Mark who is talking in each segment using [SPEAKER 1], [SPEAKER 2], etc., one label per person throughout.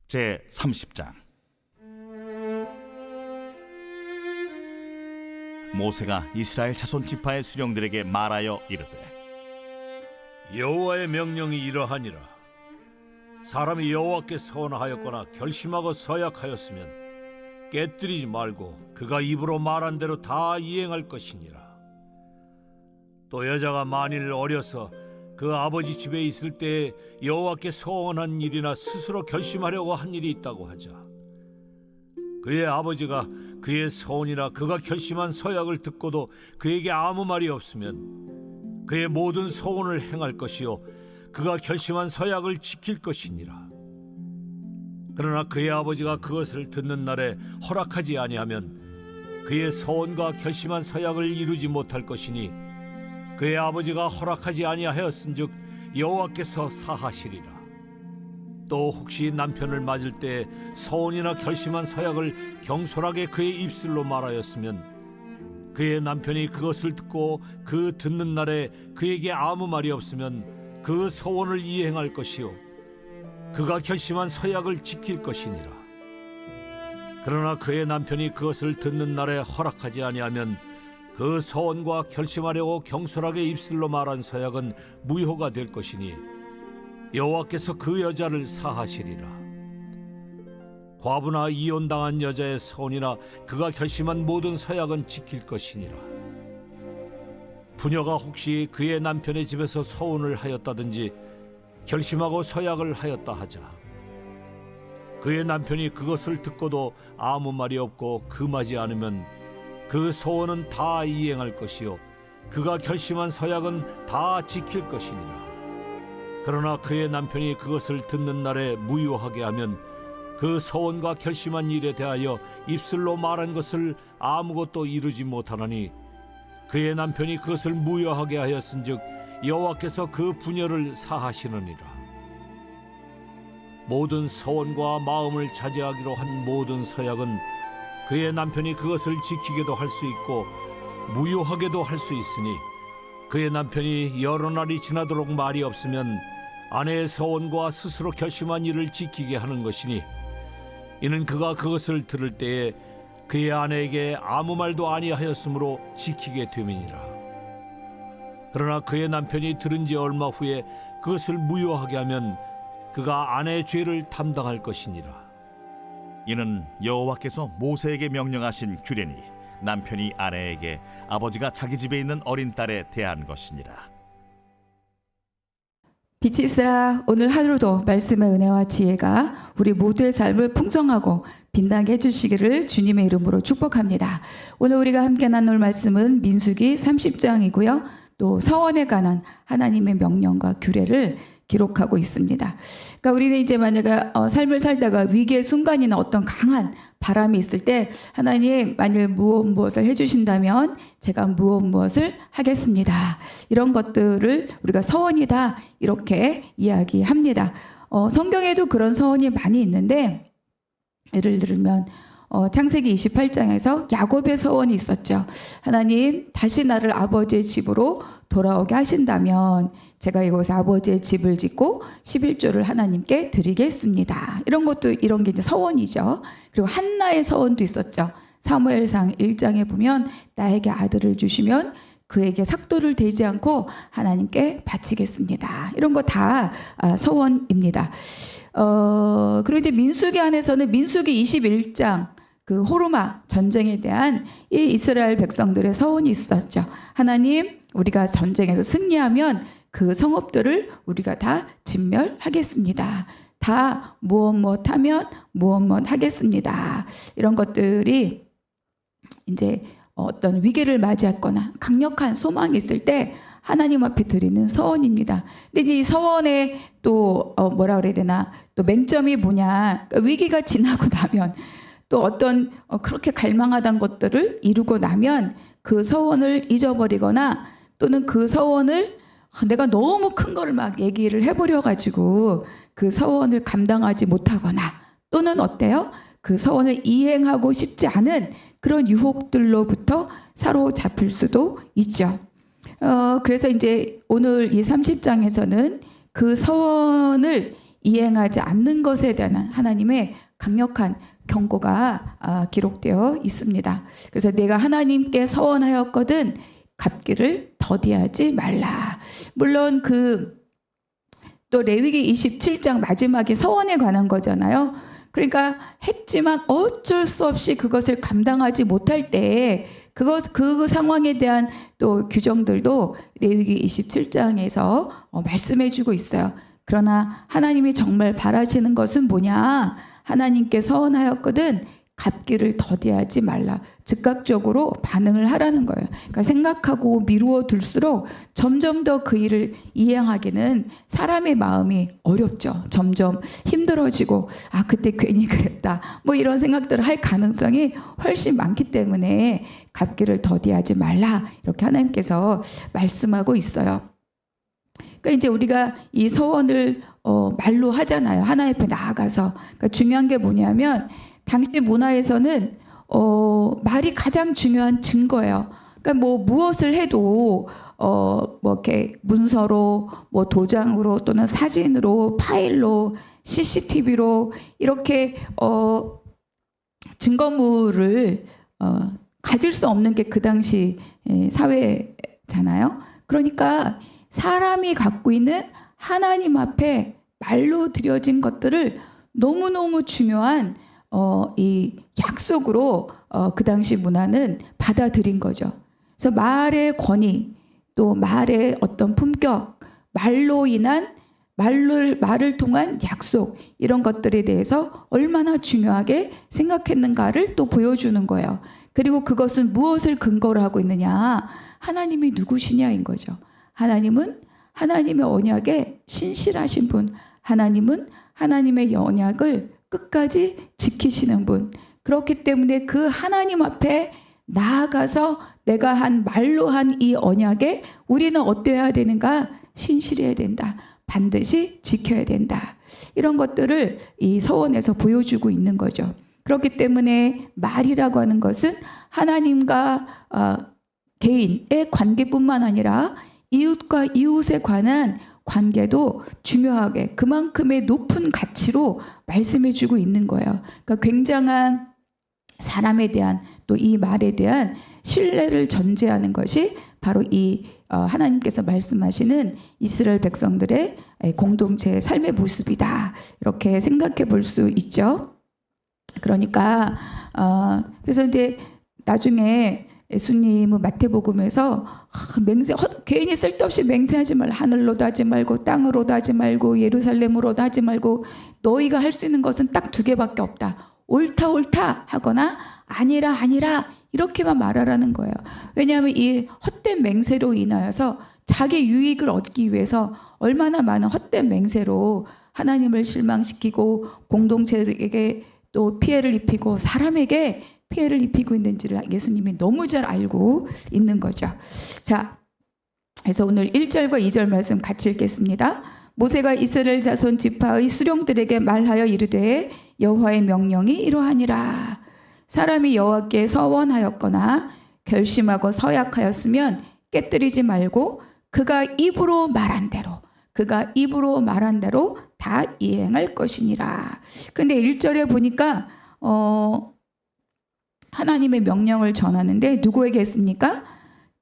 [SPEAKER 1] 제 30장. 모세가 이스라엘 자손 지파의 수령들에게 말하여 이르되,
[SPEAKER 2] 여호와의 명령이 이러하니라. 사람이 여호와께 서원하였거나 결심하고 서약하였으면 깨뜨리지 말고 그가 입으로 말한 대로 다 이행할 것이니라. 또 여자가 만일 어려서 그 아버지 집에 있을 때 여호와께 서원한 일이나 스스로 결심하려고 한 일이 있다고 하자. 그의 아버지가 그의 서원이나 그가 결심한 서약을 듣고도 그에게 아무 말이 없으면 그의 모든 서원을 행할 것이요 그가 결심한 서약을 지킬 것이니라. 그러나 그의 아버지가 그것을 듣는 날에 허락하지 아니하면 그의 서원과 결심한 서약을 이루지 못할 것이니 그의 아버지가 허락하지 아니하였은즉 여호와께서 사하시리라. 또 혹시 남편을 맞을 때 서원이나 결심한 서약을 경솔하게 그의 입술로 말하였으면 그의 남편이 그것을 듣고 그 듣는 날에 그에게 아무 말이 없으면 그 서원을 이행할 것이요 그가 결심한 서약을 지킬 것이니라. 그러나 그의 남편이 그것을 듣는 날에 허락하지 아니하면 그 서원과 결심하려고 경솔하게 입술로 말한 서약은 무효가 될 것이니 여호와께서 그 여자를 사하시리라. 과부나 이혼당한 여자의 서원이나 그가 결심한 모든 서약은 지킬 것이니라. 부녀가 혹시 그의 남편의 집에서 서원을 하였다든지 결심하고 서약을 하였다 하자. 그의 남편이 그것을 듣고도 아무 말이 없고 금하지 않으면 그 서원은 다 이행할 것이요 그가 결심한 서약은 다 지킬 것이니라. 그러나 그의 남편이 그것을 듣는 날에 무효하게 하면 그 서원과 결심한 일에 대하여 입술로 말한 것을 아무것도 이루지 못하나니 그의 남편이 그것을 무효하게 하였은즉 여호와께서 그 부녀를 사하시느니라. 모든 서원과 마음을 자제하기로 한 모든 서약은 그의 남편이 그것을 지키게도 할 수 있고 무효하게도 할 수 있으니 그의 남편이 여러 날이 지나도록 말이 없으면 아내의 서원과 스스로 결심한 일을 지키게 하는 것이니 이는 그가 그것을 들을 때에 그의 아내에게 아무 말도 아니하였으므로 지키게 됨이니라. 그러나 그의 남편이 들은 지 얼마 후에 그것을 무효하게 하면 그가 아내의 죄를 담당할 것이니라.
[SPEAKER 1] 이는 여호와께서 모세에게 명령하신 규례니 남편이 아내에게 아버지가 자기 집에 있는 어린 딸에 대한 것이니라.
[SPEAKER 3] 빛이 있으라. 오늘 하루도 말씀의 은혜와 지혜가 우리 모두의 삶을 풍성하고 빛나게 해주시기를 주님의 이름으로 축복합니다. 오늘 우리가 함께 나눌 말씀은 민수기 30장이고요. 또 서원에 관한 하나님의 명령과 규례를 기록하고 있습니다. 그러니까 우리는 이제 만약에 삶을 살다가 위기의 순간이나 어떤 강한 바람이 있을 때 하나님 만일 무엇을 해주신다면 제가 무엇을 하겠습니다. 이런 것들을 우리가 서원이다 이렇게 이야기합니다. 성경에도 그런 서원이 많이 있는데 예를 들면 창세기 28장에서 야곱의 서원이 있었죠. 하나님 다시 나를 아버지의 집으로 돌아오게 하신다면 제가 이곳에 아버지의 집을 짓고 11조를 하나님께 드리겠습니다. 이런 게 이제 서원이죠. 그리고 한나의 서원도 있었죠. 사무엘상 1장에 보면 나에게 아들을 주시면 그에게 삭도를 대지 않고 하나님께 바치겠습니다. 이런 거 다 서원입니다. 그리고 이제 민수기 안에서는 민수기 21장 그 호르마 전쟁에 대한 이 이스라엘 백성들의 서원이 있었죠. 하나님, 우리가 전쟁에서 승리하면 그 성읍들을 우리가 다 진멸하겠습니다. 다 무엇하면 무엇 하겠습니다. 이런 것들이 이제 어떤 위기를 맞이했거나 강력한 소망이 있을 때 하나님 앞에 드리는 서원입니다. 근데 이제 이 서원에 또 뭐라 그래야 되나 또 맹점이 뭐냐, 그러니까 위기가 지나고 나면 또 어떤 그렇게 갈망하던 것들을 이루고 나면 그 서원을 잊어버리거나 또는 그 서원을 내가 너무 큰 거를 막 얘기를 해버려가지고 그 서원을 감당하지 못하거나 또는 어때요? 그 서원을 이행하고 싶지 않은 그런 유혹들로부터 사로잡힐 수도 있죠. 그래서 이제 오늘 이 30장에서는 그 서원을 이행하지 않는 것에 대한 하나님의 강력한 경고가 기록되어 있습니다. 그래서 내가 하나님께 서원하였거든 갚기를 더디하지 말라. 물론 또 레위기 27장 마지막에 서원에 관한 거잖아요. 그러니까 했지만 어쩔 수 없이 그것을 감당하지 못할 때 그 상황에 대한 또 규정들도 레위기 27장에서 말씀해 주고 있어요. 그러나 하나님이 정말 바라시는 것은 뭐냐? 하나님께 서원하였거든 갚기를 더디하지 말라. 즉각적으로 반응을 하라는 거예요. 그러니까 생각하고 미루어 둘수록 점점 더 그 일을 이행하기는 사람의 마음이 어렵죠. 점점 힘들어지고 그때 괜히 그랬다. 뭐 이런 생각들을 할 가능성이 훨씬 많기 때문에 갚기를 더디하지 말라. 이렇게 하나님께서 말씀하고 있어요. 그러니까 이제 우리가 이 서원을 말로 하잖아요. 하나님 앞에 나아가서. 그러니까 중요한 게 뭐냐면 당시 문화에서는 말이 가장 중요한 증거예요. 그러니까 뭐 무엇을 해도 뭐 이렇게 문서로, 뭐 도장으로 또는 사진으로, 파일로, CCTV로 이렇게 증거물을 가질 수 없는 게 그 당시 사회잖아요. 그러니까 사람이 갖고 있는 하나님 앞에 말로 드려진 것들을 너무너무 중요한 이 약속으로 그 당시 문화는 받아들인 거죠. 그래서 말의 권위, 또 말의 어떤 품격, 말로 인한 말을 통한 약속, 이런 것들에 대해서 얼마나 중요하게 생각했는가를 또 보여주는 거예요. 그리고 그것은 무엇을 근거로 하고 있느냐? 하나님이 누구시냐인 거죠. 하나님은 하나님의 언약에 신실하신 분, 하나님은 하나님의 언약을 끝까지 지키시는 분. 그렇기 때문에 그 하나님 앞에 나아가서 내가 말로 한 이 언약에 우리는 어때야 되는가? 신실해야 된다. 반드시 지켜야 된다. 이런 것들을 이 서원에서 보여주고 있는 거죠. 그렇기 때문에 말이라고 하는 것은 하나님과 개인의 관계뿐만 아니라 이웃과 이웃에 관한 관계도 중요하게 그만큼의 높은 가치로 말씀해 주고 있는 거예요. 그러니까 굉장한 사람에 대한 또 이 말에 대한 신뢰를 전제하는 것이 바로 이 하나님께서 말씀하시는 이스라엘 백성들의 공동체의 삶의 모습이다. 이렇게 생각해 볼 수 있죠. 그러니까 그래서 이제 나중에 예수님은 마태복음에서 괜히 쓸데없이 맹세하지 말라. 하늘로도 하지 말고 땅으로도 하지 말고 예루살렘으로도 하지 말고 너희가 할 수 있는 것은 딱 2개밖에 없다. 옳다 옳다 하거나 아니라 아니라 이렇게만 말하라는 거예요. 왜냐하면 이 헛된 맹세로 인하여서 자기 유익을 얻기 위해서 얼마나 많은 헛된 맹세로 하나님을 실망시키고 공동체에게 또 피해를 입히고 사람에게 피해를 입히고 있는지를 예수님이 너무 잘 알고 있는 거죠. 자, 그래서 오늘 1절과 2절 말씀 같이 읽겠습니다. 모세가 이스라엘 자손 지파의 수령들에게 말하여 이르되 여호와의 명령이 이러하니라. 사람이 여호와께 서원하였거나 결심하고 서약하였으면 깨뜨리지 말고 그가 입으로 말한 대로 다 이행할 것이니라. 그런데 1절에 보니까 하나님의 명령을 전하는데 누구에게 했습니까?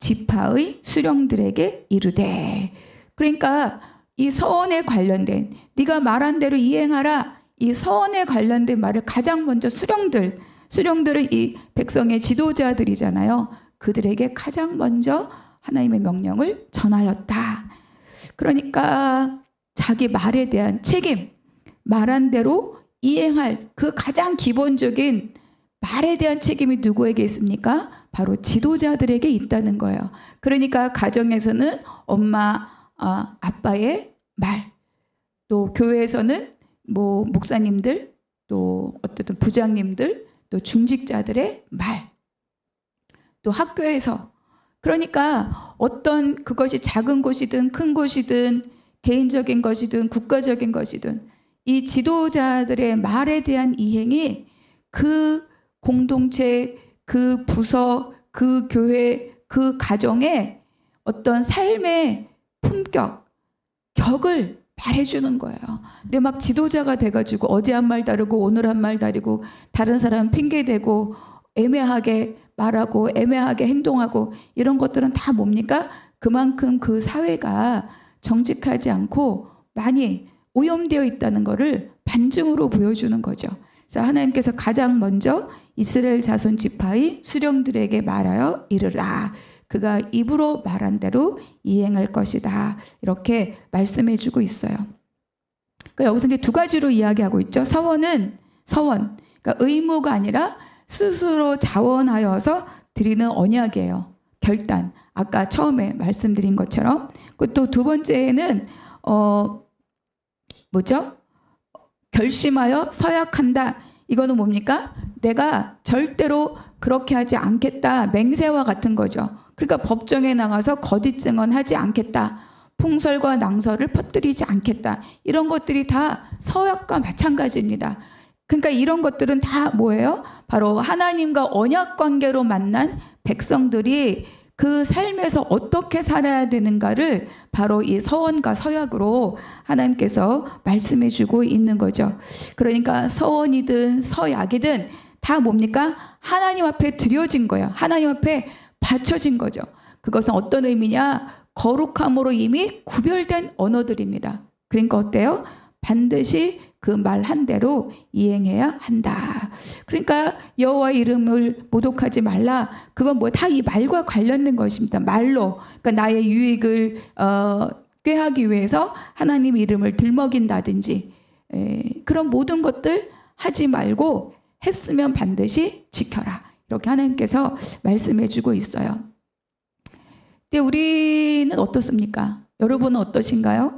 [SPEAKER 3] 지파의 수령들에게 이르되. 그러니까 이 서원에 관련된 네가 말한 대로 이행하라. 이 서원에 관련된 말을 가장 먼저 수령들은 이 백성의 지도자들이잖아요. 그들에게 가장 먼저 하나님의 명령을 전하였다. 그러니까 자기 말에 대한 책임, 말한 대로 이행할 그 가장 기본적인 말에 대한 책임이 누구에게 있습니까? 바로 지도자들에게 있다는 거예요. 그러니까 가정에서는 엄마, 아빠의 말, 또 교회에서는 뭐 목사님들, 또 어떤 부장님들, 또 중직자들의 말, 또 학교에서. 그러니까 어떤 그것이 작은 곳이든 큰 곳이든 개인적인 것이든 국가적인 것이든 이 지도자들의 말에 대한 이행이 그 공동체, 그 부서, 그 교회, 그 가정의 어떤 삶의 품격, 격을 말해주는 거예요. 근데 막 지도자가 돼가지고 어제 한 말 다르고 오늘 한 말 다르고 다른 사람 핑계대고 애매하게 말하고 애매하게 행동하고 이런 것들은 다 뭡니까? 그만큼 그 사회가 정직하지 않고 많이 오염되어 있다는 것을 반증으로 보여주는 거죠. 그래서 하나님께서 가장 먼저 이스라엘 자손 지파의 수령들에게 말하여 이르라. 그가 입으로 말한 대로 이행할 것이다. 이렇게 말씀해 주고 있어요. 그러니까 여기서 이제 두 가지로 이야기하고 있죠. 서원은 서원, 그러니까 의무가 아니라 스스로 자원하여서 드리는 언약이에요. 결단. 아까 처음에 말씀드린 것처럼. 또 두 번째는 뭐죠? 결심하여 서약한다. 이거는 뭡니까? 내가 절대로 그렇게 하지 않겠다. 맹세와 같은 거죠. 그러니까 법정에 나가서 거짓 증언하지 않겠다. 풍설과 낭설을 퍼뜨리지 않겠다. 이런 것들이 다 서약과 마찬가지입니다. 그러니까 이런 것들은 다 뭐예요? 바로 하나님과 언약 관계로 만난 백성들이 그 삶에서 어떻게 살아야 되는가를 바로 이 서원과 서약으로 하나님께서 말씀해 주고 있는 거죠. 그러니까 서원이든 서약이든 다 뭡니까? 하나님 앞에 드려진 거예요. 하나님 앞에 바쳐진 거죠. 그것은 어떤 의미냐? 거룩함으로 이미 구별된 언어들입니다. 그러니까 어때요? 반드시 그 말한 대로 이행해야 한다. 그러니까 여호와의 이름을 모독하지 말라. 그건 뭐 다 이 말과 관련된 것입니다. 말로, 그러니까 나의 유익을 꾀하기 위해서 하나님 이름을 들먹인다든지 그런 모든 것들 하지 말고 했으면 반드시 지켜라. 이렇게 하나님께서 말씀해주고 있어요. 근데 우리는 어떻습니까? 여러분은 어떠신가요?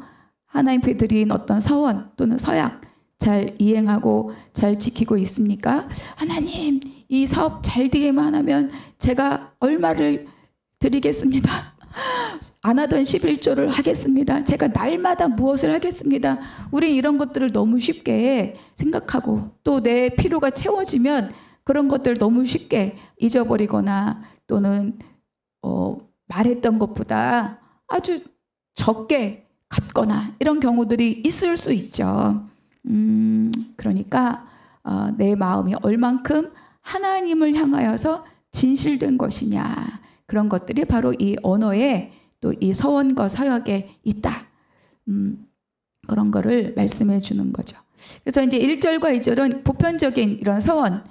[SPEAKER 3] 하나님께 드린 어떤 서원 또는 서약 잘 이행하고 잘 지키고 있습니까? 하나님, 이 사업 잘 되게만 하면 제가 얼마를 드리겠습니다. 안 하던 11조를 하겠습니다. 제가 날마다 무엇을 하겠습니다. 우리 이런 것들을 너무 쉽게 생각하고 또 내 필요가 채워지면 그런 것들 너무 쉽게 잊어버리거나 또는 말했던 것보다 아주 적게 갚거나 이런 경우들이 있을 수 있죠. 그러니까 내 마음이 얼만큼 하나님을 향하여서 진실된 것이냐, 그런 것들이 바로 이 언어에 또 이 서원과 서약에 있다. 그런 거를 말씀해 주는 거죠. 그래서 이제 1절과 2절은 보편적인 이런 서원.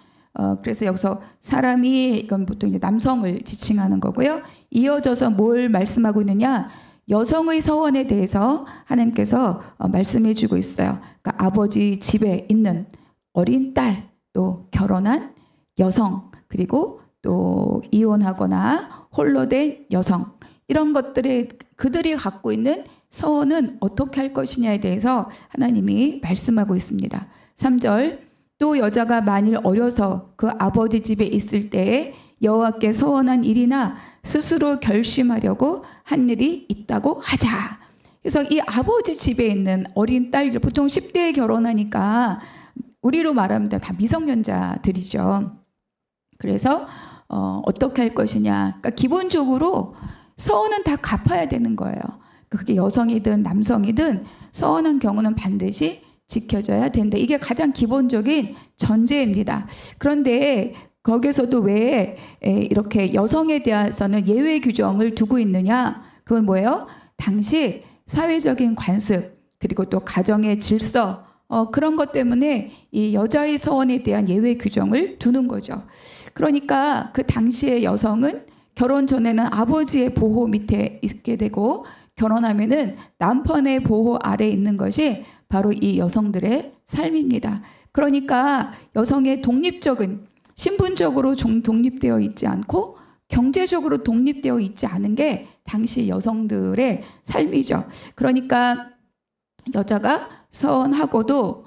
[SPEAKER 3] 그래서 여기서 사람이, 이건 보통 이제 남성을 지칭하는 거고요. 이어져서 뭘 말씀하고 있느냐? 여성의 서원에 대해서 하나님께서 말씀해 주고 있어요. 그러니까 아버지 집에 있는 어린 딸, 또 결혼한 여성, 그리고 또 이혼하거나 홀로 된 여성, 이런 것들에 그들이 갖고 있는 서원은 어떻게 할 것이냐에 대해서 하나님이 말씀하고 있습니다. 3절, 또 여자가 만일 어려서 그 아버지 집에 있을 때에 여호와께 서원한 일이나 스스로 결심하려고 한 일이 있다고 하자. 그래서 이 아버지 집에 있는 어린 딸들, 보통 10대에 결혼하니까 우리로 말하면 다 미성년자들이죠. 그래서 어떻게 할 것이냐. 그러니까 기본적으로 서원은 다 갚아야 되는 거예요. 그게 여성이든 남성이든 서원한 경우는 반드시 지켜져야 된다. 이게 가장 기본적인 전제입니다. 그런데 거기서도 왜 이렇게 여성에 대해서는 예외 규정을 두고 있느냐? 그건 뭐예요? 당시 사회적인 관습, 그리고 또 가정의 질서, 그런 것 때문에 이 여자의 서원에 대한 예외 규정을 두는 거죠. 그러니까 그 당시의 여성은 결혼 전에는 아버지의 보호 밑에 있게 되고 결혼하면은 남편의 보호 아래에 있는 것이 바로 이 여성들의 삶입니다. 그러니까 여성의 독립적인, 신분적으로 독립되어 있지 않고 경제적으로 독립되어 있지 않은 게 당시 여성들의 삶이죠. 그러니까 여자가 서원하고도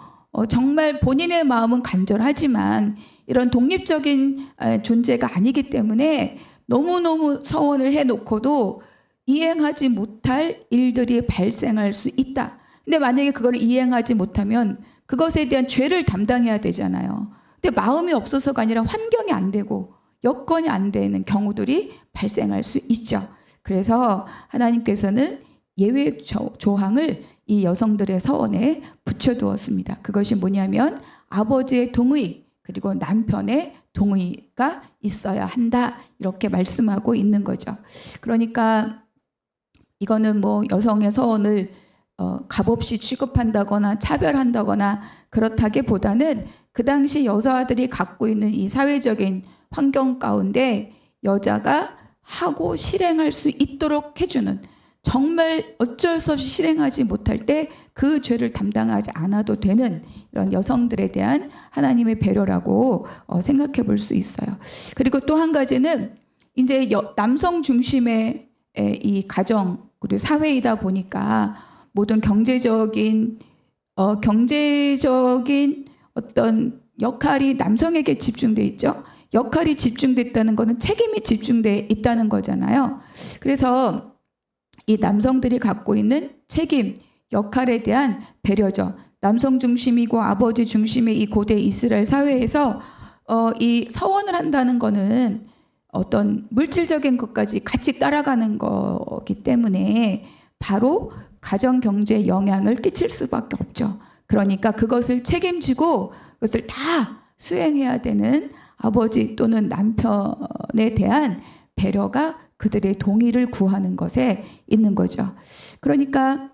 [SPEAKER 3] 정말 본인의 마음은 간절하지만 이런 독립적인 존재가 아니기 때문에 너무너무 서원을 해놓고도 이행하지 못할 일들이 발생할 수 있다. 근데 만약에 그걸 이행하지 못하면 그것에 대한 죄를 담당해야 되잖아요. 근데 마음이 없어서가 아니라 환경이 안 되고 여건이 안 되는 경우들이 발생할 수 있죠. 그래서 하나님께서는 예외 조항을 이 여성들의 서원에 붙여두었습니다. 그것이 뭐냐면 아버지의 동의 그리고 남편의 동의가 있어야 한다 이렇게 말씀하고 있는 거죠. 그러니까 이거는 뭐 여성의 서원을 값없이 취급한다거나 차별한다거나 그렇다기보다는 그 당시 여자들이 갖고 있는 이 사회적인 환경 가운데 여자가 하고 실행할 수 있도록 해주는, 정말 어쩔 수 없이 실행하지 못할 때 그 죄를 담당하지 않아도 되는 이런 여성들에 대한 하나님의 배려라고 생각해 볼 수 있어요. 그리고 또 한 가지는 이제 남성 중심의 이 가정 그리고 사회이다 보니까 모든 경제적인 어떤 역할이 남성에게 집중돼 있죠. 역할이 집중됐다는 것은 책임이 집중돼 있다는 거잖아요. 그래서 이 남성들이 갖고 있는 책임, 역할에 대한 배려죠. 남성 중심이고 아버지 중심의 이 고대 이스라엘 사회에서 이 서원을 한다는 거는 어떤 물질적인 것까지 같이 따라가는 거기 때문에 바로 가정 경제에 영향을 끼칠 수밖에 없죠. 그러니까 그것을 책임지고 그것을 다 수행해야 되는 아버지 또는 남편에 대한 배려가 그들의 동의를 구하는 것에 있는 거죠. 그러니까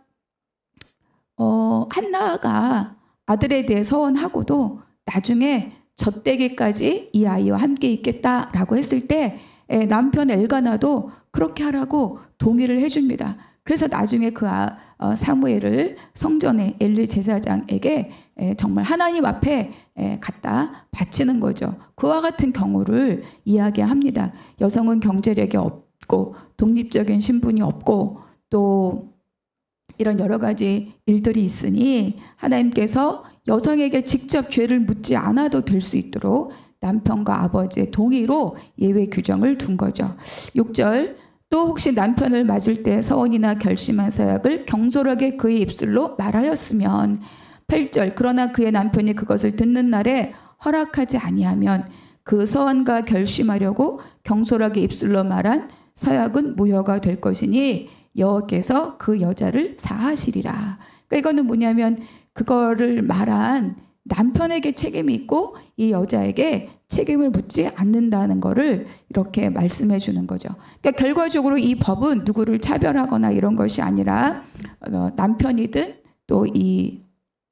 [SPEAKER 3] 한나가 아들에 대해 서원하고도 나중에 젖대기까지 이 아이와 함께 있겠다라고 했을 때 남편 엘가나도 그렇게 하라고 동의를 해줍니다. 그래서 나중에 그 사무엘을 성전의 엘리 제사장에게 정말 하나님 앞에 갖다 바치는 거죠. 그와 같은 경우를 이야기합니다. 여성은 경제력이 없고 독립적인 신분이 없고 또 이런 여러 가지 일들이 있으니 하나님께서 여성에게 직접 죄를 묻지 않아도 될 수 있도록 남편과 아버지의 동의로 예외 규정을 둔 거죠. 6절 또 혹시 남편을 맞을 때 서원이나 결심한 서약을 경솔하게 그의 입술로 말하였으면 8절 그러나 그의 남편이 그것을 듣는 날에 허락하지 아니하면 그 서원과 결심하려고 경솔하게 입술로 말한 서약은 무효가 될 것이니 여호와께서 그 여자를 사하시리라. 그러니까 이거는 뭐냐면 그거를 말한 남편에게 책임이 있고 이 여자에게 책임을 묻지 않는다는 거를 이렇게 말씀해 주는 거죠. 그러니까 결과적으로 이 법은 누구를 차별하거나 이런 것이 아니라 남편이든 또 이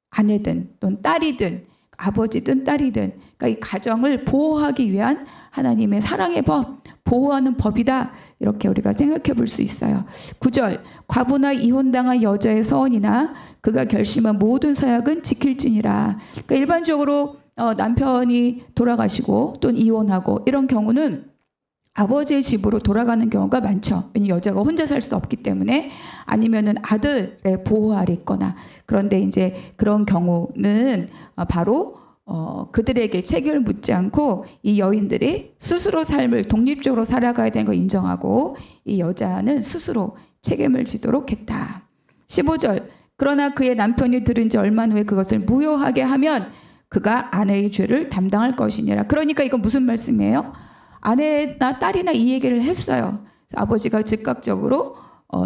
[SPEAKER 3] 아내든 또는 딸이든 아버지든 딸이든 그러니까 이 가정을 보호하기 위한 하나님의 사랑의 법, 보호하는 법이다. 이렇게 우리가 생각해 볼 수 있어요. 9절 과부나 이혼당한 여자의 서원이나 그가 결심한 모든 서약은 지킬지니라. 그러니까 일반적으로 남편이 돌아가시고 또는 이혼하고 이런 경우는 아버지의 집으로 돌아가는 경우가 많죠. 왜냐하면 여자가 혼자 살 수 없기 때문에 아니면은 아들의 보호 아래 있거나 그런데 이제 그런 경우는 바로 그들에게 책임을 묻지 않고 이 여인들이 스스로 삶을 독립적으로 살아가야 되는 걸 인정하고 이 여자는 스스로 책임을 지도록 했다. 15절 그러나 그의 남편이 들은 지 얼마 후에 그것을 무효하게 하면 그가 아내의 죄를 담당할 것이니라. 그러니까 이건 무슨 말씀이에요? 아내나 딸이나 이 얘기를 했어요. 아버지가 즉각적으로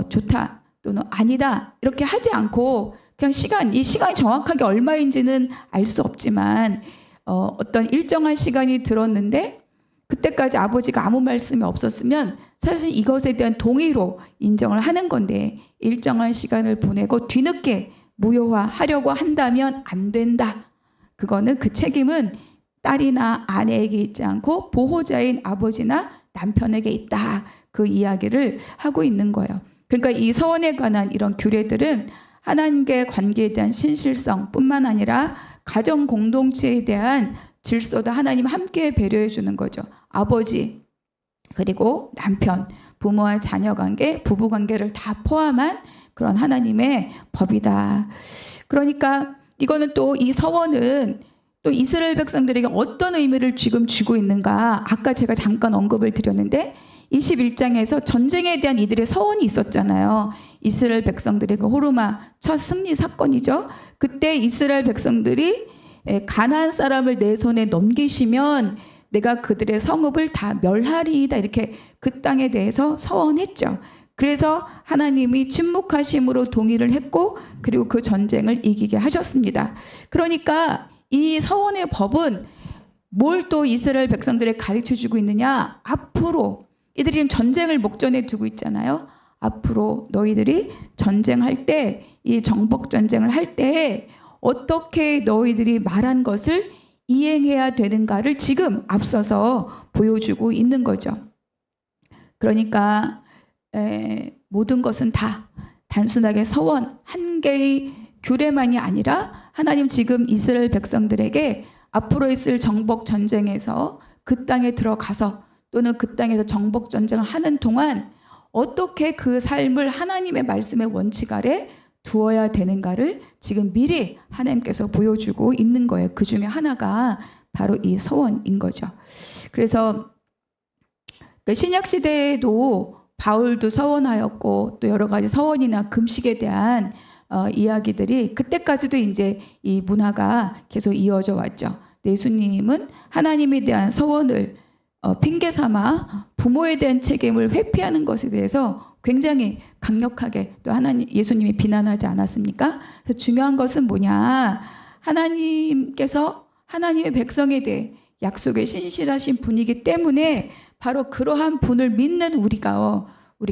[SPEAKER 3] 좋다 또는 아니다 이렇게 하지 않고 그냥 이 시간이 정확하게 얼마인지는 알 수 없지만 어떤 일정한 시간이 들었는데 그때까지 아버지가 아무 말씀이 없었으면 사실 이것에 대한 동의로 인정을 하는 건데 일정한 시간을 보내고 뒤늦게 무효화하려고 한다면 안 된다. 그거는 그 책임은 딸이나 아내에게 있지 않고 보호자인 아버지나 남편에게 있다. 그 이야기를 하고 있는 거예요. 그러니까 이 서원에 관한 이런 규례들은 하나님과의 관계에 대한 신실성 뿐만 아니라 가정 공동체에 대한 질서도 하나님 함께 배려해 주는 거죠. 아버지 그리고 남편, 부모와 자녀 관계, 부부 관계를 다 포함한 그런 하나님의 법이다. 그러니까 이거는 또 이 서원은 또 이스라엘 백성들에게 어떤 의미를 지금 주고 있는가? 아까 제가 잠깐 언급을 드렸는데 21장에서 전쟁에 대한 이들의 서원이 있었잖아요. 이스라엘 백성들의 그 호르마 첫 승리 사건이죠. 그때 이스라엘 백성들이 가나안 사람을 내 손에 넘기시면 내가 그들의 성읍을 다 멸하리이다. 이렇게 그 땅에 대해서 서원했죠. 그래서 하나님이 침묵하심으로 동의를 했고 그리고 그 전쟁을 이기게 하셨습니다. 그러니까 이 서원의 법은 뭘 또 이스라엘 백성들에 가르쳐주고 있느냐? 앞으로 이들이 지금 전쟁을 목전에 두고 있잖아요. 앞으로 너희들이 전쟁할 때, 이 정복 전쟁을 할 때 어떻게 너희들이 말한 것을 이행해야 되는가를 지금 앞서서 보여주고 있는 거죠. 그러니까 모든 것은 다 단순하게 서원 한 개의 규례만이 아니라 하나님 지금 이스라엘 백성들에게 앞으로 있을 정복 전쟁에서 그 땅에 들어가서 또는 그 땅에서 정복 전쟁을 하는 동안 어떻게 그 삶을 하나님의 말씀의 원칙 아래 두어야 되는가를 지금 미리 하나님께서 보여주고 있는 거예요. 그 중에 하나가 바로 이 서원인 거죠. 그래서 신약 시대에도 바울도 서원하였고 또 여러 가지 서원이나 금식에 대한 이야기들이 그때까지도 이제 이 문화가 계속 이어져 왔죠. 예수님은 하나님에 대한 서원을 핑계 삼아 부모에 대한 책임을 회피하는 것에 대해서 굉장히 강력하게 또 예수님이 비난하지 않았습니까? 그래서 중요한 것은 뭐냐? 하나님께서 하나님의 백성에 대해 약속에 신실하신 분이기 때문에 바로 그러한 분을 믿는 우리가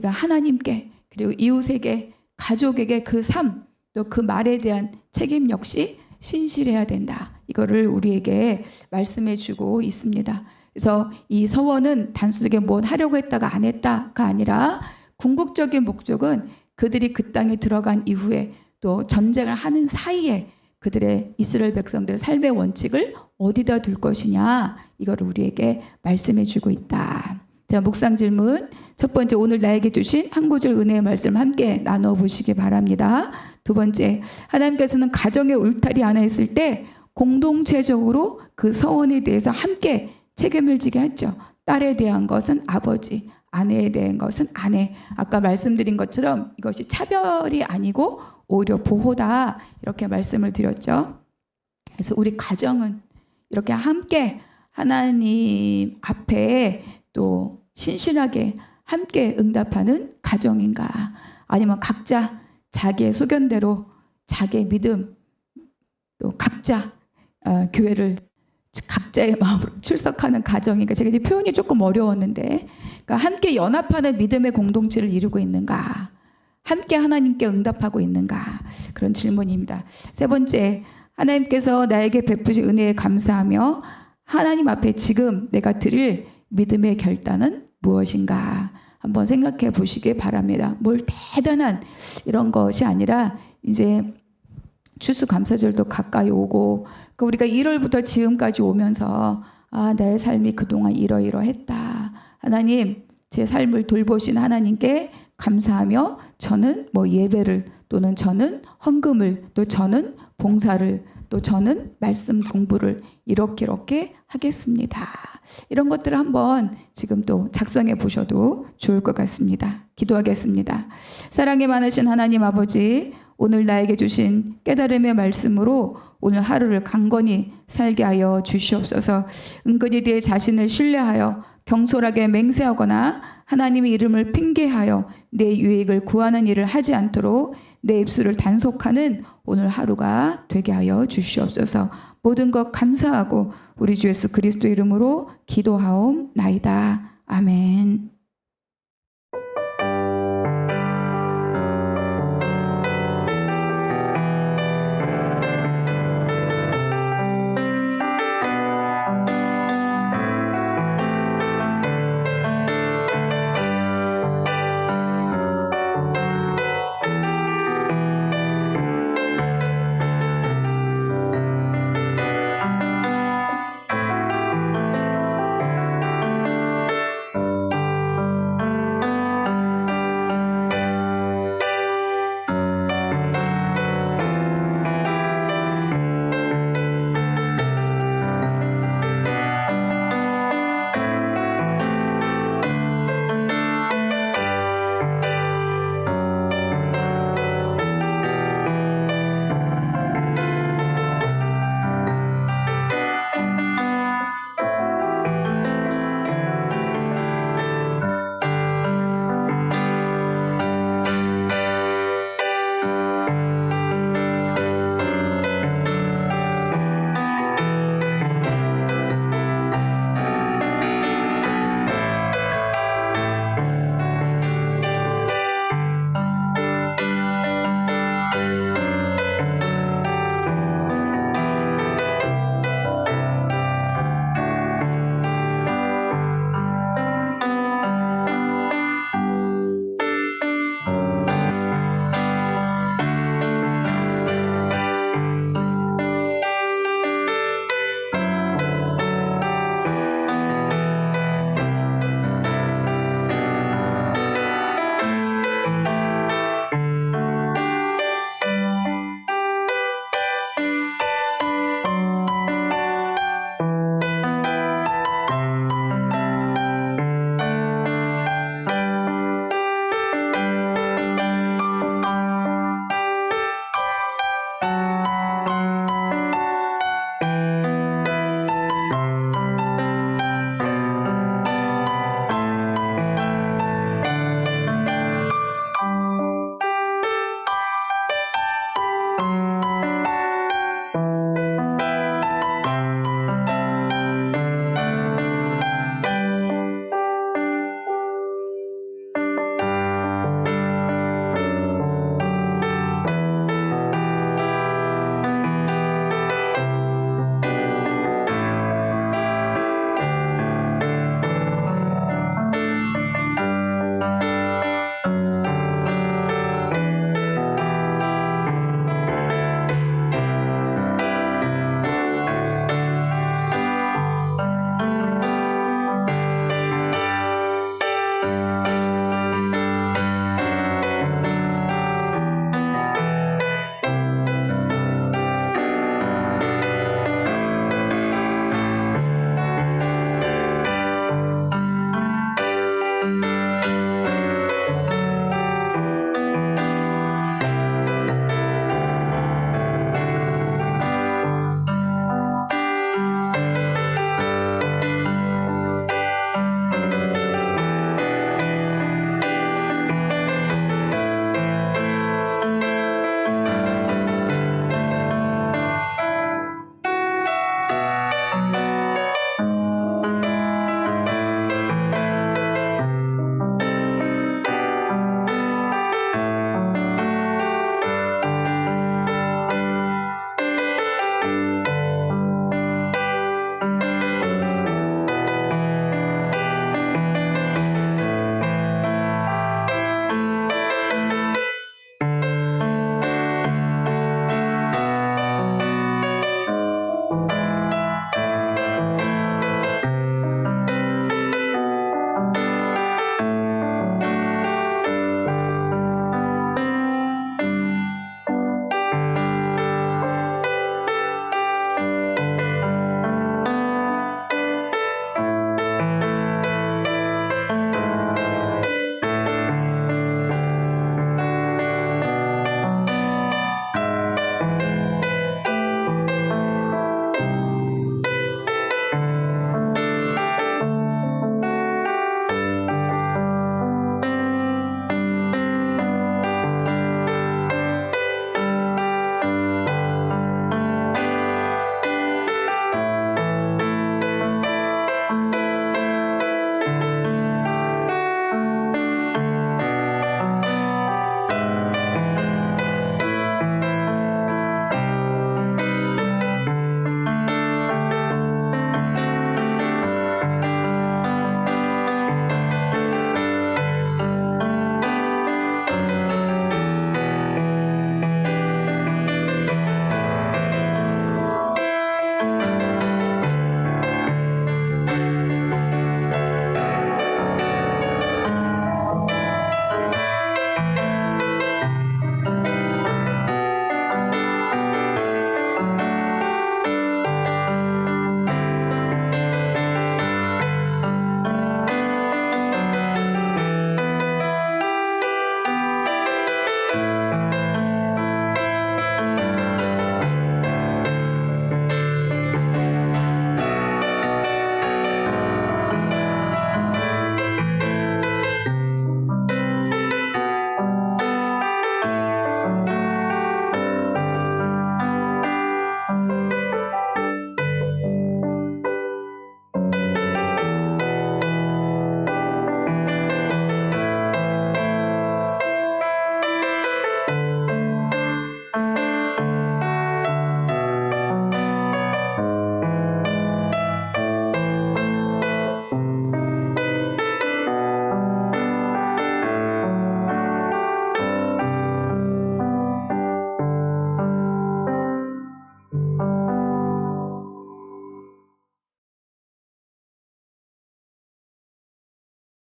[SPEAKER 3] 하나님께 그리고 이웃에게 가족에게 그 삶 또 그 말에 대한 책임 역시 신실해야 된다. 이거를 우리에게 말씀해 주고 있습니다. 그래서 이 서원은 단순하게 뭘 하려고 했다가 안 했다가 아니라 궁극적인 목적은 그들이 그 땅에 들어간 이후에 또 전쟁을 하는 사이에 그들의 이스라엘 백성들의 삶의 원칙을 어디다 둘 것이냐 이거를 우리에게 말씀해 주고 있다. 자, 묵상 질문 첫 번째, 오늘 나에게 주신 한 구절 은혜의 말씀 함께 나눠 보시기 바랍니다. 두 번째, 하나님께서는 가정의 울타리 안에 있을 때 공동체적으로 그 서원에 대해서 함께 책임을 지게 했죠. 딸에 대한 것은 아버지, 아내에 대한 것은 아내. 아까 말씀드린 것처럼 이것이 차별이 아니고 오히려 보호다 이렇게 말씀을 드렸죠. 그래서 우리 가정은 이렇게 함께 하나님 앞에 또 신실하게 함께 응답하는 가정인가, 아니면 각자 자기의 소견대로 자기의 믿음 또 각자 교회를 각자의 마음으로 출석하는 가정인가. 제가 이제 표현이 조금 어려웠는데, 그러니까 함께 연합하는 믿음의 공동체를 이루고 있는가, 함께 하나님께 응답하고 있는가, 그런 질문입니다. 세 번째, 하나님께서 나에게 베푸신 은혜에 감사하며 하나님 앞에 지금 내가 드릴 믿음의 결단은 무엇인가 한번 생각해 보시기 바랍니다. 뭘 대단한 이런 것이 아니라 이제 추수감사절도 가까이 오고, 그러니까 우리가 1월부터 지금까지 오면서 나의 삶이 그동안 이러이러했다. 하나님, 제 삶을 돌보신 하나님께 감사하며 저는 예배를, 또는 저는 헌금을, 또 저는 봉사를, 또 저는 말씀 공부를 이렇게 하겠습니다. 이런 것들을 한번 지금 또 작성해 보셔도 좋을 것 같습니다. 기도하겠습니다. 사랑이 많으신 하나님 아버지, 오늘 나에게 주신 깨달음의 말씀으로 오늘 하루를 강건히 살게 하여 주시옵소서. 은근히 내 자신을 신뢰하여 경솔하게 맹세하거나 하나님의 이름을 핑계하여 내 유익을 구하는 일을 하지 않도록 내 입술을 단속하는 오늘 하루가 되게 하여 주시옵소서. 모든 것 감사하고 우리 주 예수 그리스도 이름으로 기도하옵나이다. 아멘.